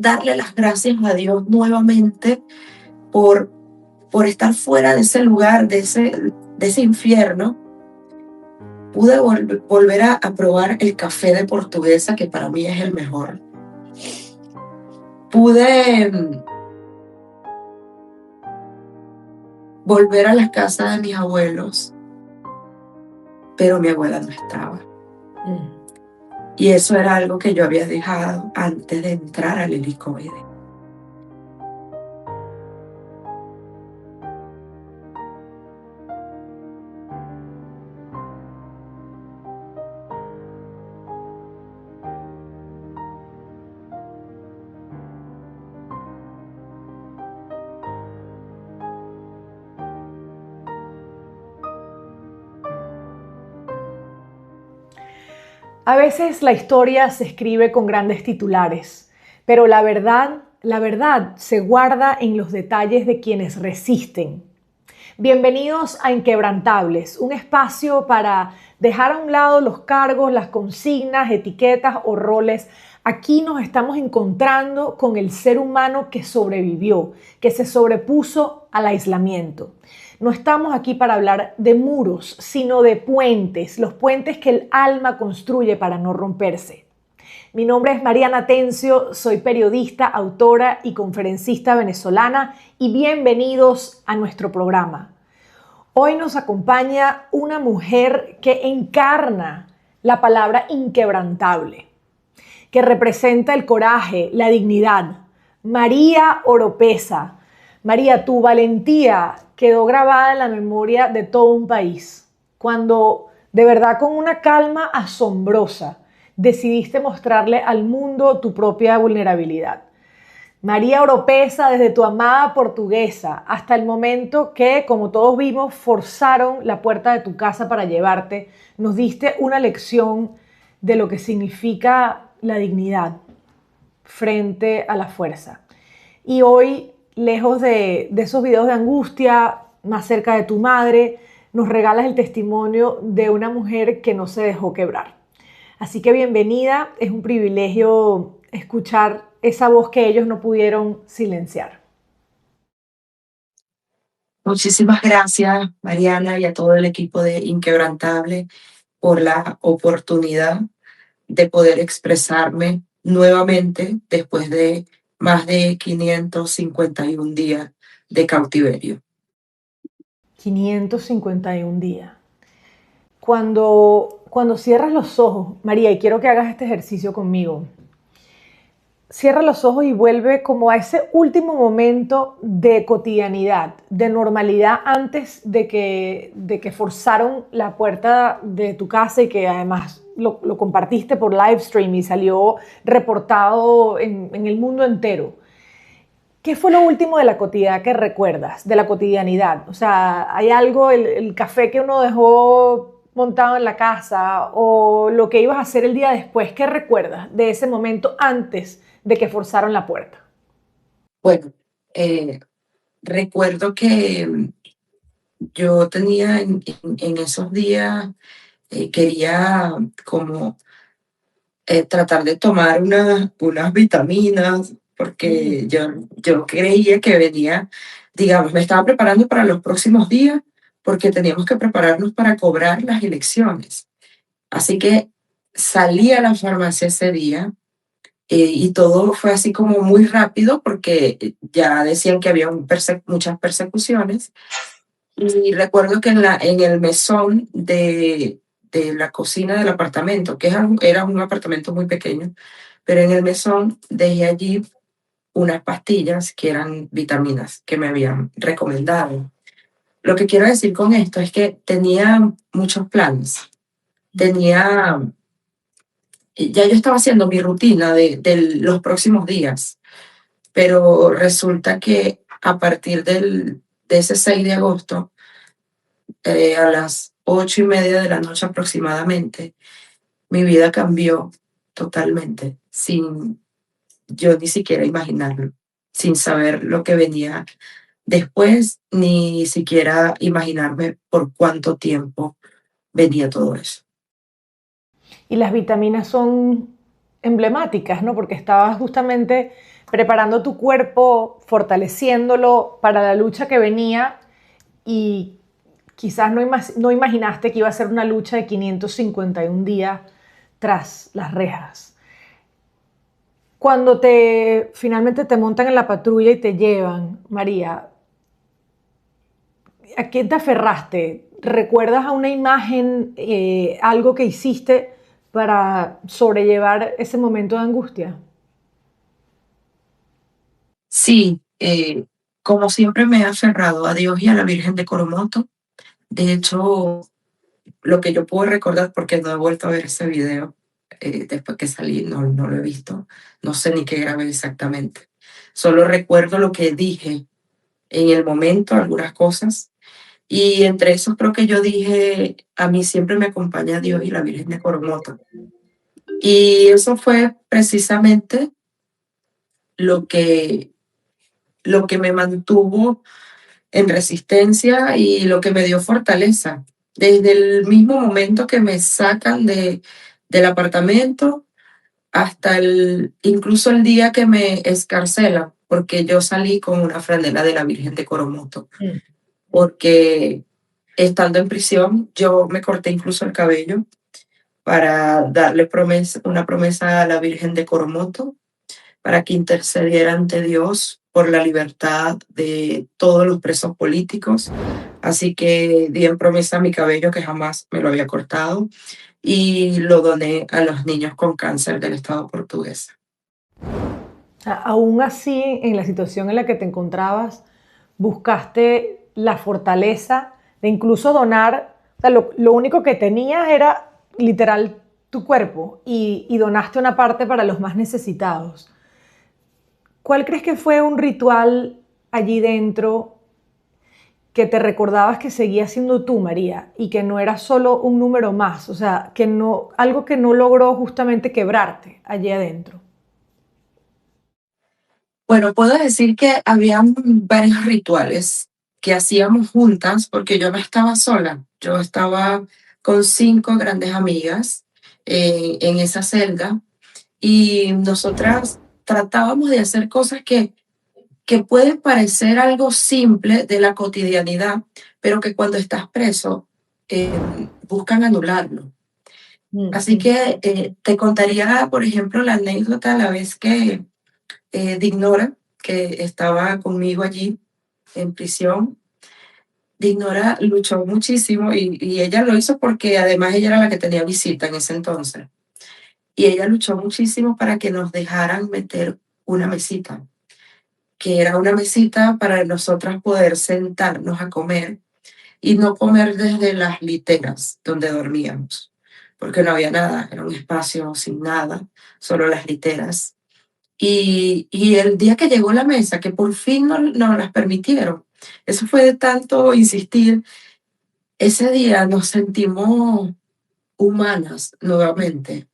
darle las gracias a Dios nuevamente por, por estar fuera de ese lugar, de ese infierno. Pude volver a probar el café de Portuguesa, que para mí es el mejor. Pude volver a la casa de mis abuelos, pero mi abuela no estaba. Y eso era algo que yo había dejado antes de entrar al helicoide. A veces la historia se escribe con grandes titulares, pero la verdad se guarda en los detalles de quienes resisten. Bienvenidos a Inquebrantables, un espacio para dejar a un lado los cargos, las consignas, etiquetas o roles. Aquí nos estamos encontrando con el ser humano que sobrevivió, que se sobrepuso al aislamiento. No estamos aquí para hablar de muros, sino de puentes, los puentes que el alma construye para no romperse. Mi nombre es Mariana Tencio, soy periodista, autora y conferencista venezolana y bienvenidos a nuestro programa. Hoy nos acompaña una mujer que encarna la palabra inquebrantable, que representa el coraje, la dignidad. María Oropeza. María, tu valentía quedó grabada en la memoria de todo un país, cuando de verdad con una calma asombrosa decidiste mostrarle al mundo tu propia vulnerabilidad. María Oropeza, desde tu amada Portuguesa hasta el momento que, como todos vimos, forzaron la puerta de tu casa para llevarte, nos diste una lección de lo que significa la dignidad frente a la fuerza. Y hoy, lejos de esos videos de angustia, más cerca de tu madre, nos regalas el testimonio de una mujer que no se dejó quebrar. Así que bienvenida, es un privilegio escuchar esa voz que ellos no pudieron silenciar. Muchísimas gracias, Mariana, y a todo el equipo de Inquebrantable por la oportunidad de poder expresarme nuevamente después de más de 551 días de cautiverio. 551 días. Cuando cierras los ojos, María, y quiero que hagas este ejercicio conmigo, cierra los ojos y vuelve como a ese último momento de cotidianidad, de normalidad antes de que forzaron la puerta de tu casa y que además lo compartiste por live stream y salió reportado en el mundo entero. ¿Qué fue lo último de la cotidianidad que recuerdas, de la cotidianidad? O sea, ¿hay algo, el café que uno dejó montado en la casa o lo que ibas a hacer el día después? ¿Qué recuerdas de ese momento antes de que forzaron la puerta? Bueno, recuerdo que yo tenía en esos días, quería como tratar de tomar unas vitaminas, porque yo creía que venía, digamos, me estaba preparando para los próximos días, porque teníamos que prepararnos para cobrar las elecciones. Así que salí a la farmacia ese día, y todo fue así como muy rápido, porque ya decían que había muchas persecuciones. Y recuerdo que en el mesón de la cocina del apartamento, era un apartamento muy pequeño, pero en el mesón dejé allí unas pastillas que eran vitaminas que me habían recomendado. Lo que quiero decir con esto es que tenía muchos planes. Ya yo estaba haciendo mi rutina de los próximos días, pero resulta que a partir de ese 6 de agosto, a las 8:30 de la noche aproximadamente, mi vida cambió totalmente, sin yo ni siquiera imaginarlo, sin saber lo que venía después, ni siquiera imaginarme por cuánto tiempo venía todo eso. Y las vitaminas son emblemáticas, ¿no? Porque estabas justamente preparando tu cuerpo, fortaleciéndolo para la lucha que venía y quizás no imaginaste que iba a ser una lucha de 551 días tras las rejas. Cuando finalmente te montan en la patrulla y te llevan, María, ¿a qué te aferraste? ¿Recuerdas a una imagen, algo que hiciste para sobrellevar ese momento de angustia? Sí, como siempre me he aferrado a Dios y a la Virgen de Coromoto. De hecho, lo que yo puedo recordar, porque no he vuelto a ver ese video, después que salí, no lo he visto, no sé ni qué grabé exactamente. Solo recuerdo lo que dije en el momento, algunas cosas, y entre esos creo que yo dije, a mí siempre me acompaña Dios y la Virgen de Coromoto. Y eso fue precisamente lo que, lo que me mantuvo en resistencia y lo que me dio fortaleza. Desde el mismo momento que me sacan del apartamento hasta incluso el día que me escarcelan, porque yo salí con una franela de la Virgen de Coromoto, Mm. porque estando en prisión yo me corté incluso el cabello para darle una promesa a la Virgen de Coromoto para que intercediera ante Dios por la libertad de todos los presos políticos. Así que di en promesa mi cabello, que jamás me lo había cortado, y lo doné a los niños con cáncer del Estado portugués. Aún así, en la situación en la que te encontrabas, buscaste la fortaleza de incluso donar, o sea, lo único que tenías era literal tu cuerpo y donaste una parte para los más necesitados. ¿Cuál crees que fue un ritual allí dentro que te recordabas que seguías siendo tú, María, y que no era solo un número más, o sea, que no, algo que no logró justamente quebrarte allí adentro? Bueno, puedo decir que había varios rituales que hacíamos juntas porque yo no estaba sola, yo estaba con 5 grandes amigas en esa celda y nosotras tratábamos de hacer cosas que pueden parecer algo simple de la cotidianidad, pero que cuando estás preso buscan anularlo. Así Mm. que te contaría, por ejemplo, la anécdota la vez que Dignora, que estaba conmigo allí en prisión. Dignora luchó muchísimo y ella lo hizo porque además ella era la que tenía visita en ese entonces. Y ella luchó muchísimo para que nos dejaran meter una mesita, que era una mesita para nosotras poder sentarnos a comer y no comer desde las literas donde dormíamos, porque no había nada, era un espacio sin nada, solo las literas. Y el día que llegó la mesa, que por fin nos las permitieron, eso fue de tanto insistir, ese día nos sentimos humanas nuevamente,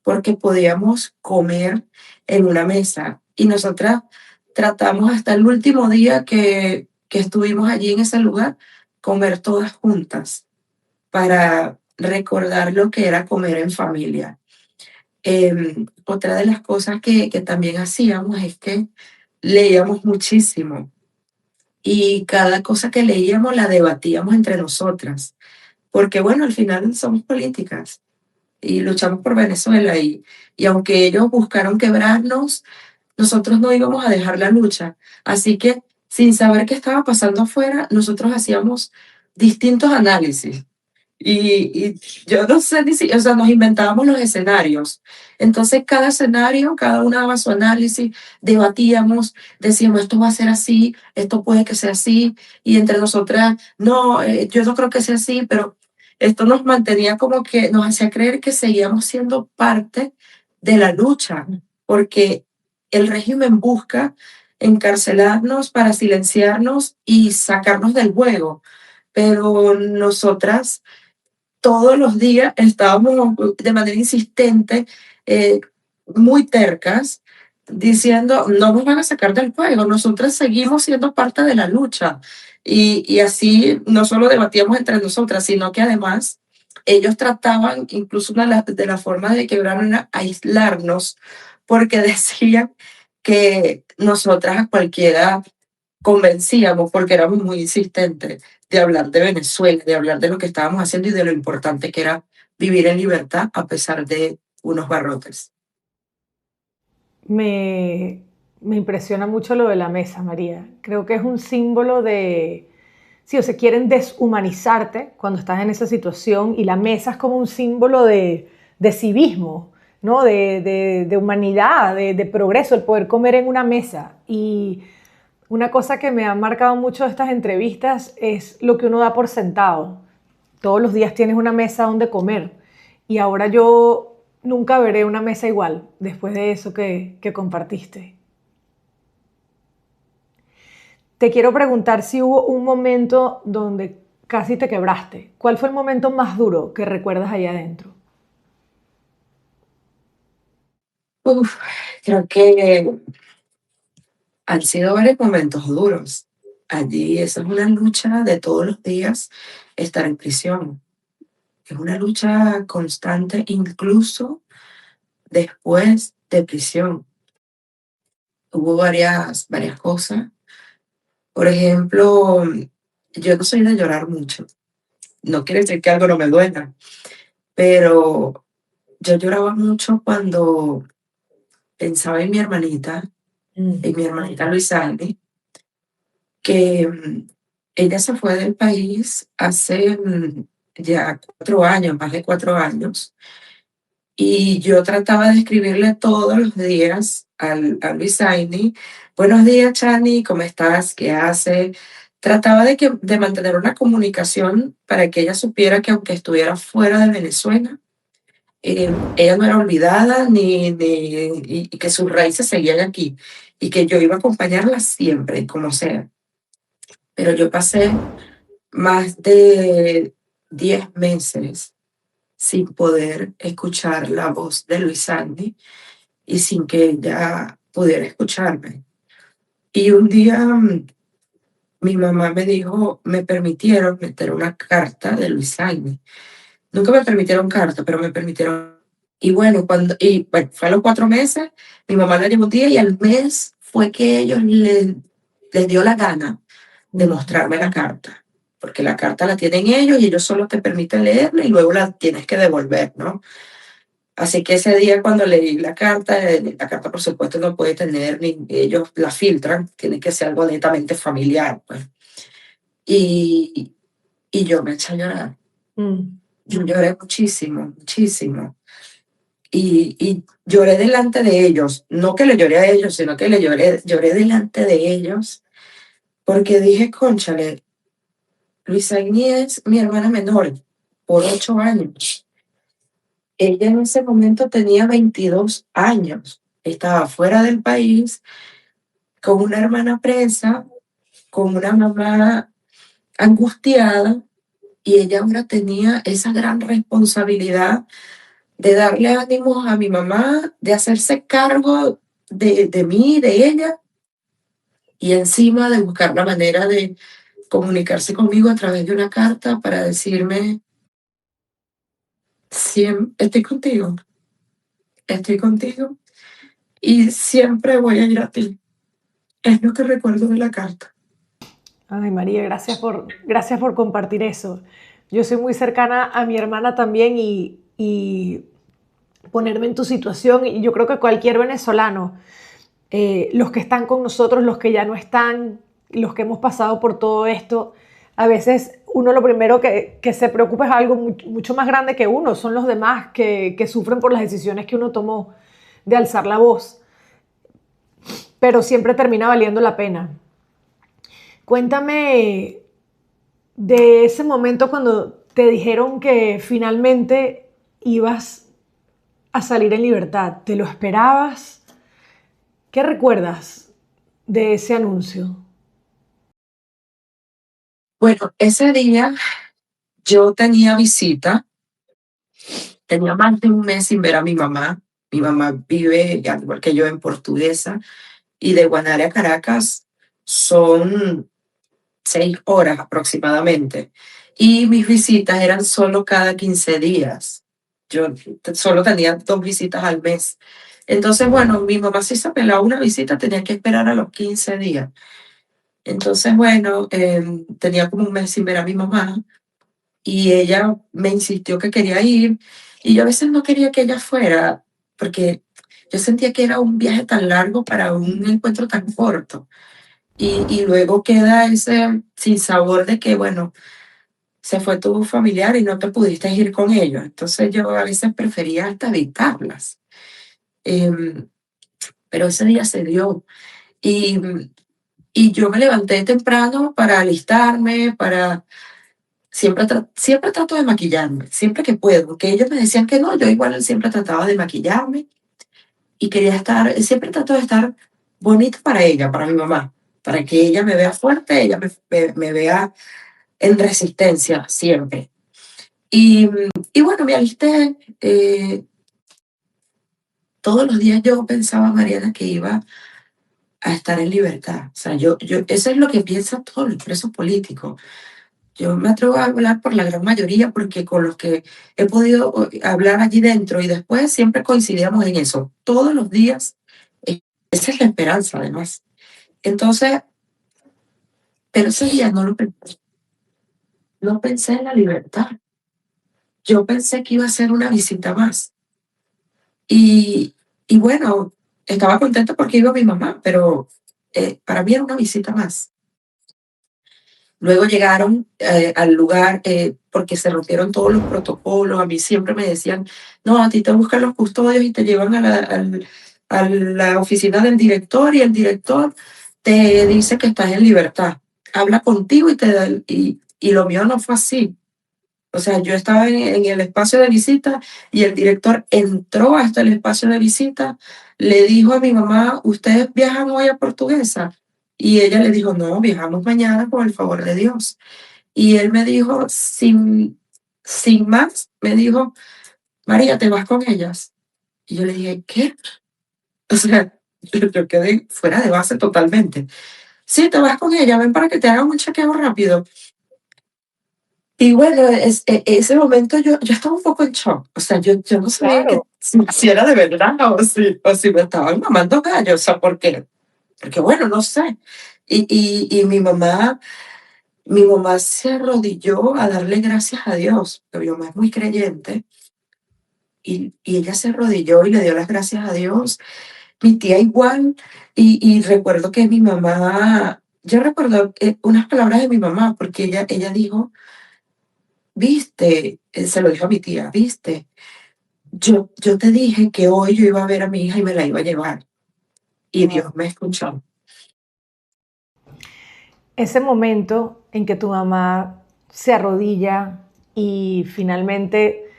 porque podíamos comer en una mesa. Y nosotras tratamos hasta el último día que estuvimos allí en ese lugar, comer todas juntas para recordar lo que era comer en familia. Otra de las cosas que también hacíamos es que leíamos muchísimo y cada cosa que leíamos la debatíamos entre nosotras, porque bueno, al final somos políticas y luchamos por Venezuela y aunque ellos buscaron quebrarnos, nosotros no íbamos a dejar la lucha. Así que sin saber qué estaba pasando afuera, nosotros hacíamos distintos análisis. Y yo no sé ni si, o sea, nos inventábamos los escenarios. Entonces, cada escenario, cada una daba su análisis, debatíamos, decíamos, esto va a ser así, esto puede que sea así, y entre nosotras, no, yo no creo que sea así, pero esto nos mantenía como que nos hacía creer que seguíamos siendo parte de la lucha, porque el régimen busca encarcelarnos para silenciarnos y sacarnos del juego, pero nosotras todos los días estábamos de manera insistente, eh, muy tercas, diciendo, no nos van a sacar del juego, nosotras seguimos siendo parte de la lucha. Y así no solo debatíamos entre nosotras, sino que además ellos trataban, incluso una de las formas de quebrar era aislarnos, porque decían que nosotras a cualquiera convencíamos, porque éramos muy insistentes, de hablar de Venezuela, de hablar de lo que estábamos haciendo y de lo importante que era vivir en libertad a pesar de unos barrotes. Me, me impresiona mucho lo de la mesa, María. Creo que es un símbolo de, sí, o sea, quieren deshumanizarte cuando estás en esa situación y la mesa es como un símbolo de civismo, ¿no? De humanidad, de progreso, el poder comer en una mesa. Y una cosa que me ha marcado mucho de estas entrevistas es lo que uno da por sentado. Todos los días tienes una mesa donde comer. Y ahora yo nunca veré una mesa igual después de eso que compartiste. Te quiero preguntar si hubo un momento donde casi te quebraste. ¿Cuál fue el momento más duro que recuerdas allá adentro? Uf, creo que han sido varios momentos duros. Allí esa es una lucha de todos los días estar en prisión. Es una lucha constante incluso después de prisión. Hubo varias cosas. Por ejemplo, yo no soy de llorar mucho. No quiere decir que algo no me duela, pero yo lloraba mucho cuando pensaba en mi hermanita Luisani, que ella se fue del país hace ya 4 años, más de 4 años, y yo trataba de escribirle todos los días a Luisaini: buenos días, Chani, ¿cómo estás? ¿Qué haces? Trataba de mantener una comunicación para que ella supiera que aunque estuviera fuera de Venezuela, ella no era olvidada y que sus raíces seguían aquí y que yo iba a acompañarla siempre, como sea. Pero yo pasé más de 10 meses sin poder escuchar la voz de Luisandi y sin que ella pudiera escucharme. Y un día mi mamá me dijo, me permitieron meter una carta de Luisandi. Nunca me permitieron carta, pero me permitieron. Y bueno, fue a los 4 meses, mi mamá la llevó un día y al mes fue que les dio la gana de mostrarme la carta, porque la carta la tienen ellos y ellos solo te permiten leerla y luego la tienes que devolver, ¿no? Así que ese día cuando leí la carta por supuesto no puede tener, ni ellos la filtran, tiene que ser algo netamente familiar, pues. Y, y yo me eché a llorar. Mm. Yo lloré muchísimo, muchísimo. Y lloré delante de ellos, no que le lloré a ellos, sino que lloré delante de ellos, porque dije, cónchale, Luisa Inés, mi hermana menor, por 8 años. Ella en ese momento tenía 22 años, estaba fuera del país, con una hermana presa, con una mamá angustiada, y ella ahora tenía esa gran responsabilidad de darle ánimos a mi mamá, de hacerse cargo de mí, de ella, y encima de buscar la manera de comunicarse conmigo a través de una carta para decirme, estoy contigo y siempre voy a ir a ti. Es lo que recuerdo de la carta. Ay, María, gracias por compartir eso. Yo soy muy cercana a mi hermana también y ponerme en tu situación, y yo creo que cualquier venezolano, los que están con nosotros, los que ya no están, los que hemos pasado por todo esto, a veces uno lo primero que se preocupa es algo mucho más grande que uno, son los demás que sufren por las decisiones que uno tomó de alzar la voz, pero siempre termina valiendo la pena. Cuéntame de ese momento cuando te dijeron que finalmente ibas a salir en libertad. ¿Te lo esperabas? ¿Qué recuerdas de ese anuncio? Bueno, ese día yo tenía visita, tenía más de un mes sin ver a mi mamá. Mi mamá vive, al igual que yo, en Portuguesa, y de Guanare a Caracas son 6 horas aproximadamente. Y mis visitas eran solo cada 15 días. Yo solo tenía 2 visitas al mes. Entonces, bueno, mi mamá si se pelaba una visita tenía que esperar a los 15 días. Entonces, bueno, tenía como un mes sin ver a mi mamá y ella me insistió que quería ir y yo a veces no quería que ella fuera porque yo sentía que era un viaje tan largo para un encuentro tan corto y luego queda ese sinsabor de que, bueno, se fue tu familiar y no te pudiste ir con ellos. Entonces yo a veces prefería hasta evitarlas. Em, pero ese día se dio y, y yo me levanté temprano para alistarme, para siempre trato de maquillarme, siempre que puedo, porque ellos me decían que no, yo igual siempre trataba de maquillarme y quería estar, siempre trato de estar bonita para ella, para mi mamá, para que ella me vea fuerte, ella me vea en resistencia siempre. Y, y bueno, me alisté. Todos los días yo pensaba, Mariana, que iba a estar en libertad. O sea, eso es lo que piensan todos los presos políticos. Yo me atrevo a hablar por la gran mayoría porque con los que he podido hablar allí dentro y después siempre coincidíamos en eso. Todos los días, esa es la esperanza además. Entonces, pero ese día no lo pensé, no pensé en la libertad. Yo pensé que iba a ser una visita más. Y, y bueno, estaba contenta porque iba mi mamá, pero para mí era una visita más. Luego llegaron al lugar porque se rompieron todos los protocolos. A mí siempre me decían, no, a ti te buscan los custodios y te llevan a la oficina del director y el director te dice que estás en libertad. Habla contigo y te da, y lo mío no fue así. O sea, yo estaba en el espacio de visita y el director entró hasta el espacio de visita, le dijo a mi mamá, ¿ustedes viajan hoy a Portuguesa? Y ella le dijo, no, viajamos mañana por el favor de Dios. Y él me dijo, sin más, me dijo, María, ¿te vas con ellas? Y yo le dije, ¿qué? O sea, yo quedé fuera de base totalmente. Sí, te vas con ella, ven para que te hagan un chequeo rápido. Y bueno, ese momento yo estaba un poco en shock. O sea, yo no sabía Claro. que si era de verdad o si me estaban mamando gallos. O sea, ¿por qué? Porque bueno, no sé. Y mi mamá se arrodilló a darle gracias a Dios, porque mi mamá es muy creyente, y ella se arrodilló y le dio las gracias a Dios. Mi tía igual, y recuerdo que mi mamá, yo recuerdo unas palabras de mi mamá, porque ella dijo, viste, se lo dijo a mi tía, viste, yo te dije que hoy yo iba a ver a mi hija y me la iba a llevar, y Dios Wow. me escuchó. Ese momento en que tu mamá se arrodilla y finalmente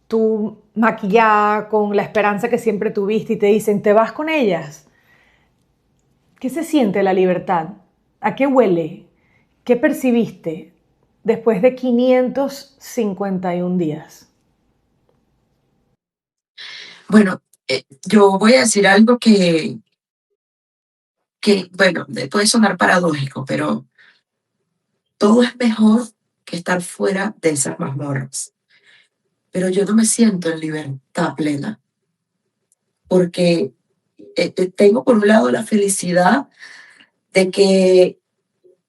tú maquillada con la esperanza que siempre tuviste y te dicen, ¿te vas con ellas? ¿Qué se siente la libertad? ¿A qué huele? ¿Qué percibiste después de 551 días? Bueno, yo voy a decir algo bueno, puede sonar paradójico, pero todo es mejor que estar fuera de esas mazmorras. Pero yo no me siento en libertad plena, porque tengo por un lado la felicidad de que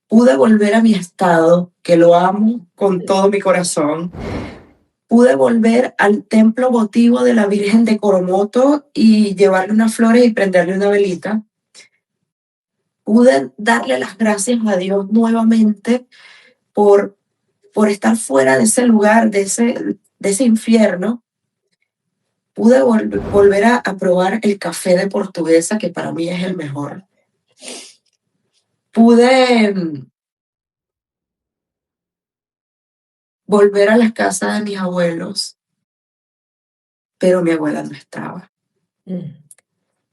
pude volver a mi estado, que lo amo con todo mi corazón. Pude volver al templo votivo de la Virgen de Coromoto y llevarle unas flores y prenderle una velita. Pude darle las gracias a Dios nuevamente por, por estar fuera de ese lugar, de ese infierno. Pude volver a probar el café de Portuguesa, que para mí es el mejor. Pude volver a las casas de mis abuelos, pero mi abuela no estaba. Mm.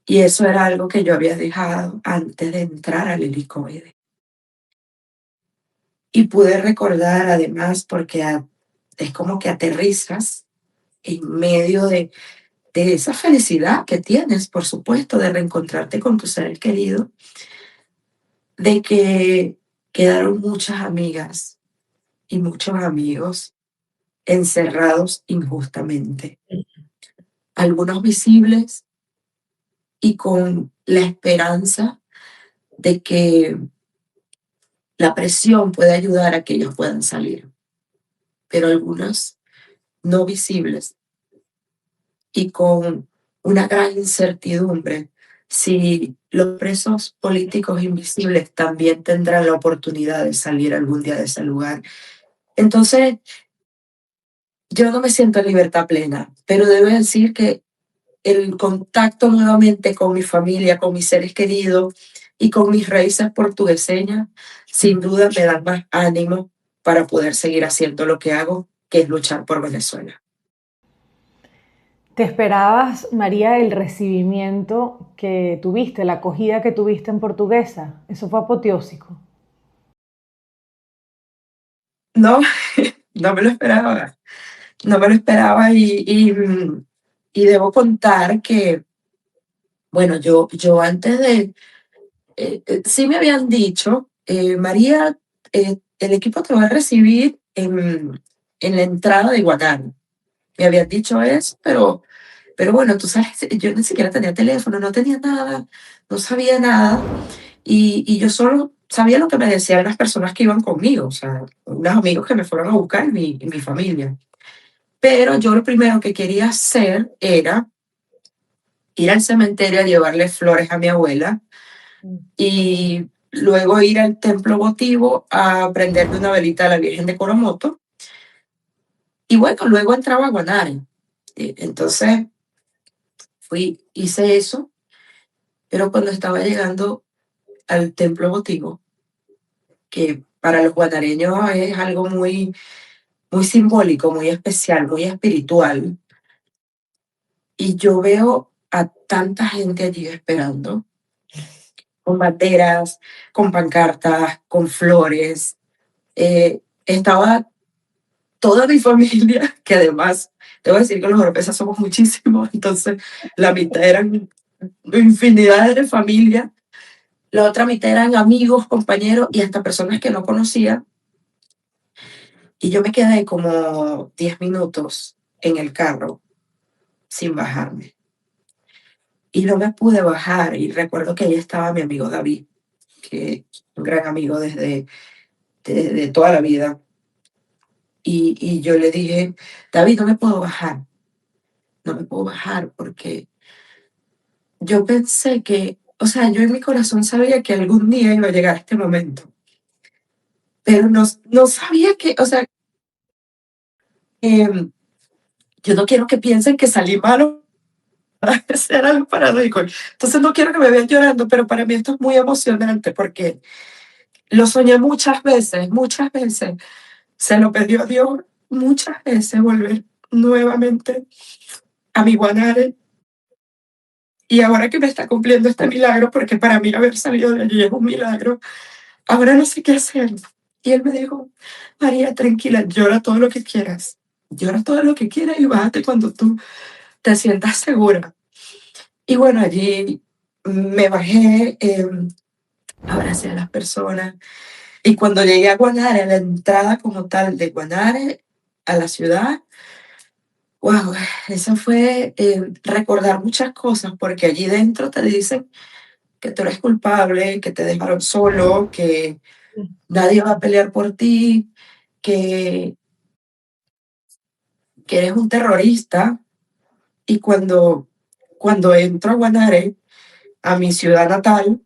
Y eso era algo que yo había dejado antes de entrar al helicoide. Y pude recordar además, porque es como que aterrizas en medio de esa felicidad que tienes, por supuesto, de reencontrarte con tu ser querido, de que quedaron muchas amigas y muchos amigos encerrados injustamente. Algunos visibles, y con la esperanza de que la presión puede ayudar a que ellos puedan salir, pero algunas no visibles y con una gran incertidumbre si los presos políticos invisibles también tendrán la oportunidad de salir algún día de ese lugar. Entonces, yo no me siento en libertad plena, pero debo decir que el contacto nuevamente con mi familia, con mis seres queridos y con mis raíces portugueseñas, sin duda me dan más ánimo para poder seguir haciendo lo que hago, que es luchar por Venezuela. ¿Te esperabas, María, el recibimiento que tuviste, la acogida que tuviste en Portuguesa? Eso fue apoteósico. No, no me lo esperaba, no me lo esperaba y debo contar que, bueno, yo antes de, sí me habían dicho, María, el equipo te va a recibir en la entrada de Guanán. Me habían dicho eso, pero bueno, tú sabes, yo ni siquiera tenía teléfono, no tenía nada, no sabía nada, y yo solo sabía lo que me decían las personas que iban conmigo, o sea, unos amigos que me fueron a buscar y mi familia. Pero yo lo primero que quería hacer era ir al cementerio a llevarle flores a mi abuela y luego ir al templo votivo a prenderle una velita a la Virgen de Coromoto. Y bueno, luego entraba a Guanare. Entonces hice eso, pero cuando estaba llegando al templo votivo, que para los guanareños es algo muy, muy simbólico, muy especial, muy espiritual, y yo veo a tanta gente allí esperando, con banderas, con pancartas, con flores. Estaba toda mi familia, que además, debo decir que los europeos somos muchísimos, entonces la mitad eran infinidad de familia, la otra mitad eran amigos, compañeros y hasta personas que no conocía. Y yo me quedé como 10 minutos en el carro sin bajarme. Y no me pude bajar. Y recuerdo que ahí estaba mi amigo David, que es un gran amigo de toda la vida. Y yo le dije, David, no me puedo bajar. No me puedo bajar porque yo pensé que, o sea, yo en mi corazón sabía que algún día iba a llegar este momento. Pero no sabía que, o sea, yo no quiero que piensen que salí malo. Ese era lo paradójico. Entonces no quiero que me vean llorando, pero para mí esto es muy emocionante porque lo soñé muchas veces, muchas veces. Se lo pidió a Dios muchas veces volver nuevamente a mi Guanare. Y ahora que me está cumpliendo este milagro, porque para mí haber salido de allí es un milagro, ahora no sé qué hacer. Y él me dijo, María, tranquila, llora todo lo que quieras. Llora todo lo que quieras y bájate cuando tú te sientas segura. Y bueno, allí me bajé, abracé a las personas. Y cuando llegué a Guanare, a la entrada como tal de Guanare a la ciudad, wow, eso fue recordar muchas cosas, porque allí dentro te dicen que tú eres culpable, que te dejaron solo, que nadie va a pelear por ti, que, que eres un terrorista. Y cuando entro a Guanare, a mi ciudad natal,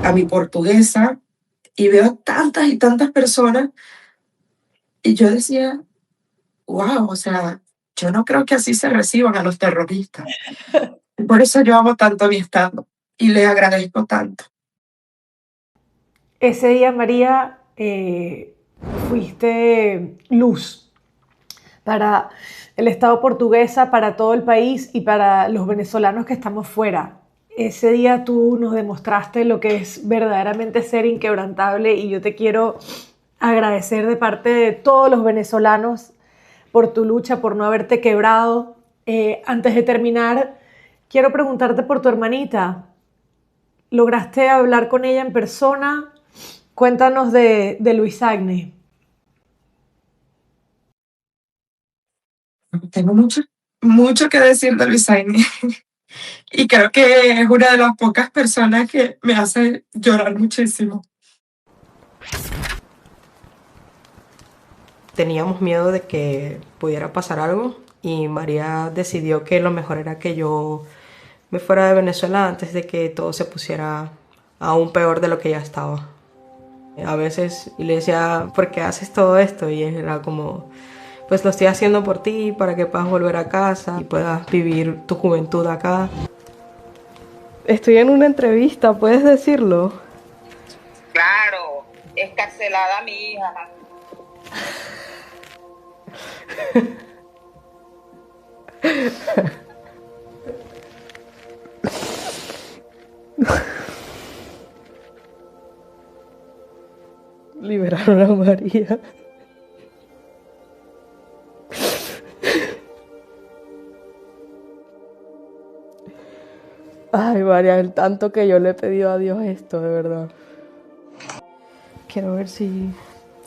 a mi portuguesa, y veo tantas y tantas personas, y yo decía, wow, o sea, yo no creo que así se reciban a los terroristas. Por eso yo amo tanto mi estado y les agradezco tanto. Ese día, María, fuiste luz para el Estado portuguesa, para todo el país y para los venezolanos que estamos fuera. Ese día tú nos demostraste lo que es verdaderamente ser inquebrantable y yo te quiero agradecer de parte de todos los venezolanos por tu lucha, por no haberte quebrado. Antes de terminar, quiero preguntarte por tu hermanita. ¿Lograste hablar con ella en persona? Cuéntanos de Luis Agne. Tengo mucho, mucho que decir de Luis Aine. Y creo que es una de las pocas personas que me hace llorar muchísimo. Teníamos miedo de que pudiera pasar algo y María decidió que lo mejor era que yo me fuera de Venezuela antes de que todo se pusiera aún peor de lo que ya estaba. A veces y le decía, ¿por qué haces todo esto? Y era como, pues lo estoy haciendo por ti, para que puedas volver a casa y puedas vivir tu juventud acá. Estoy en una entrevista, ¿puedes decirlo? Claro, escarcelada mi hija. Liberaron a María. Ay, María, el tanto que yo le he pedido a Dios esto, de verdad. Quiero ver si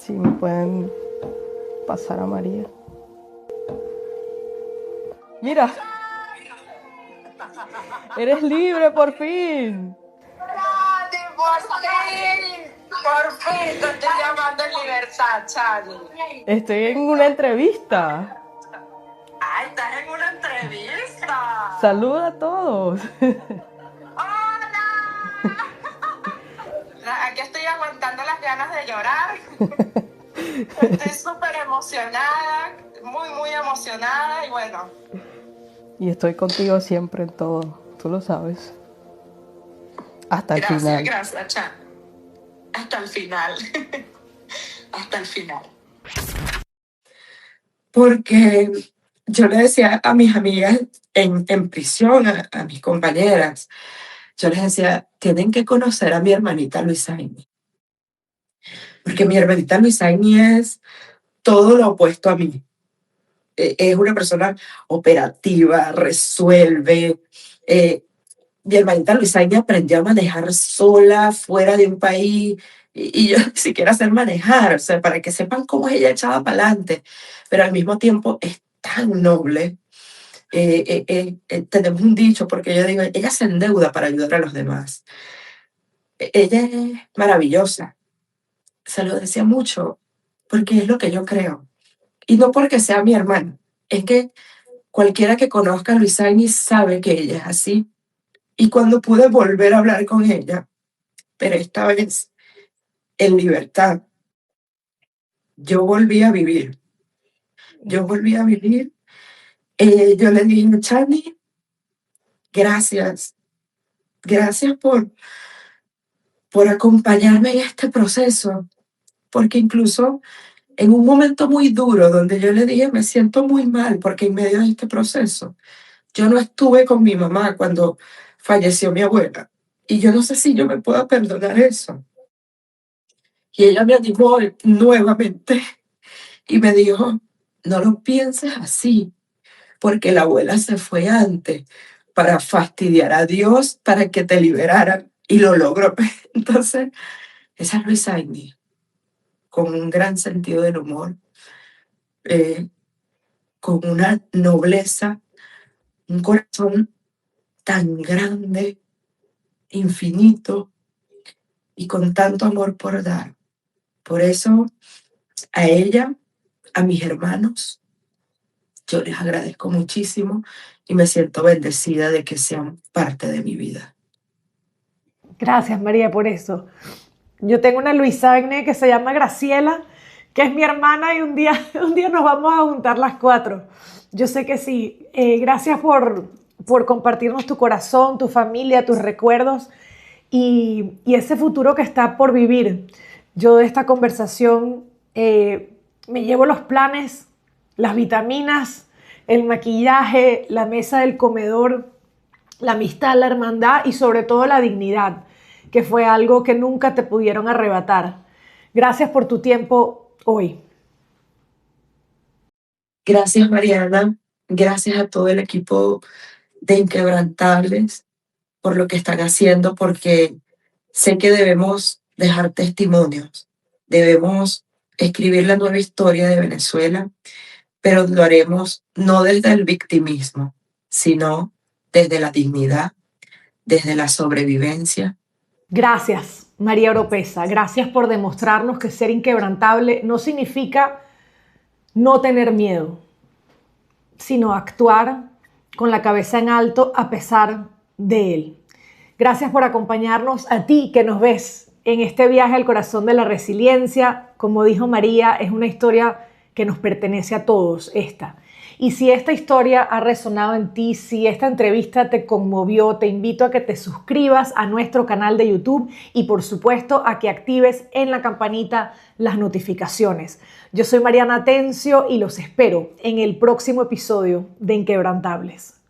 me pueden pasar a María. Mira, eres libre por fin. ¡Charlie, por fin te estoy llamando en libertad, Charlie! Estoy en una entrevista. ¡Ay, estás en una entrevista! Saluda a todos. ¡Hola! Aquí estoy aguantando las ganas de llorar. Estoy súper emocionada, muy emocionada y bueno. Y estoy contigo siempre en todo, tú lo sabes. Hasta el Gracias, final. gracias, Charlie. Hasta el final. Hasta el final. Porque yo le decía a mis amigas en prisión, a mis compañeras, yo les decía, tienen que conocer a mi hermanita Luisaini. Porque mi hermanita Luisaini es todo lo opuesto a mí. Es una persona operativa, resuelve. Mi hermanita Luisaini aprendió a manejar sola, fuera de un país, y yo ni siquiera sé manejar, o sea, para que sepan cómo es ella echada para adelante, pero al mismo tiempo es tan noble. Tenemos un dicho, porque yo digo, ella se endeuda para ayudar a los demás. Ella es maravillosa, se lo decía mucho, porque es lo que yo creo. Y no porque sea mi hermana, es que cualquiera que conozca a Luisaini sabe que ella es así. Y cuando pude volver a hablar con ella, pero esta vez en libertad, yo volví a vivir. Yo volví a vivir. Yo le dije, Charlie, gracias. Gracias por acompañarme en este proceso. Porque incluso en un momento muy duro donde yo le dije, me siento muy mal porque en medio de este proceso, yo no estuve con mi mamá cuando falleció mi abuela. Y yo no sé si yo me puedo perdonar eso. Y ella me animó nuevamente y me dijo, no lo pienses así, porque la abuela se fue antes para fastidiar a Dios para que te liberaran y lo logró. Entonces, esa es Luisa Aini, con un gran sentido del humor, eh, con una nobleza, un corazón tan grande, infinito y con tanto amor por dar. Por eso, a ella, a mis hermanos, yo les agradezco muchísimo y me siento bendecida de que sean parte de mi vida. Gracias, María, por eso. Yo tengo una Luisagne que se llama Graciela, que es mi hermana y un día nos vamos a juntar las cuatro. Yo sé que sí. Gracias por compartirnos tu corazón, tu familia, tus recuerdos y ese futuro que está por vivir. Yo de esta conversación me llevo los planes, las vitaminas, el maquillaje, la mesa del comedor, la amistad, la hermandad y sobre todo la dignidad, que fue algo que nunca te pudieron arrebatar. Gracias por tu tiempo hoy. Gracias, Mariana. Gracias a todo el equipo de Inquebrantables por lo que están haciendo, porque sé que debemos dejar testimonios, debemos escribir la nueva historia de Venezuela, pero lo haremos no desde el victimismo, sino desde la dignidad, desde la sobrevivencia. Gracias, María Oropesa. Gracias por demostrarnos que ser inquebrantable no significa no tener miedo, sino actuar con la cabeza en alto a pesar de él. Gracias por acompañarnos a ti que nos ves en este viaje al corazón de la resiliencia. Como dijo María, es una historia que nos pertenece a todos, esta. Y si esta historia ha resonado en ti, si esta entrevista te conmovió, te invito a que te suscribas a nuestro canal de YouTube y por supuesto a que actives en la campanita las notificaciones. Yo soy Mariana Atencio y los espero en el próximo episodio de Inquebrantables.